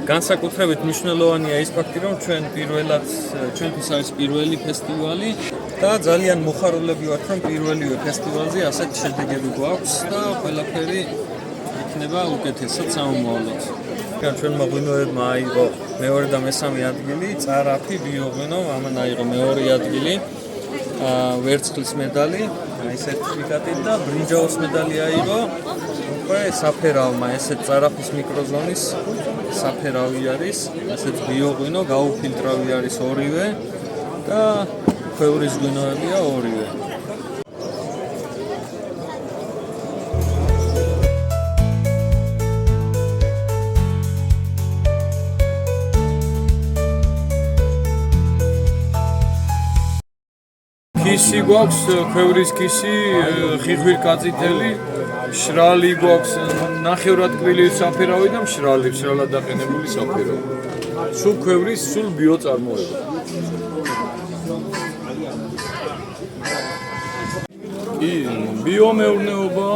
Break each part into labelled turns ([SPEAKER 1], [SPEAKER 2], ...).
[SPEAKER 1] განსაკუთრებით მნიშვნელოვანია ის ფაქტი, რომ ჩვენთვის არის პირველი ფესტივალი და ძალიან მოხარულები ვართ, რომ პირველივე ფესტივალზე ასეთ შედეგები გვაქვს და ყველაფერი იქნება უკეთესად სამომავლოდ. ჩვენმა ღვინოებმა აიღო მეორე და მესამე ადგილი, წარაფი, ბიოღვინო, ამან აიღო მეორე ადგილი, ვერცხლის медали, აი სერტიფიკატი და ბრინჯაოს медали აიღო. უკვე საფერავმა, ესეც წარაფის მიკროზონის საფერავი არის, ესეც ბიოღვინო, გაუფილტრავი არის ორივე და ქვევრის ღვინოებია ორივე.
[SPEAKER 2] Kisi გვაქვს, ქვევრის kisi, ხიხვირკაწითელი, შრალი გვაქვს, ნახევრადკვილი საფერავი და შრალად დაყენებული საფერავი. სულ ქვევრის, სულ ბიოწარმოება. ბიომეურნეობა,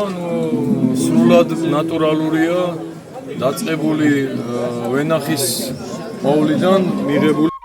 [SPEAKER 2] სრულად ნატურალურია, დაწყებული ვენახის მოვლიდან მიღებული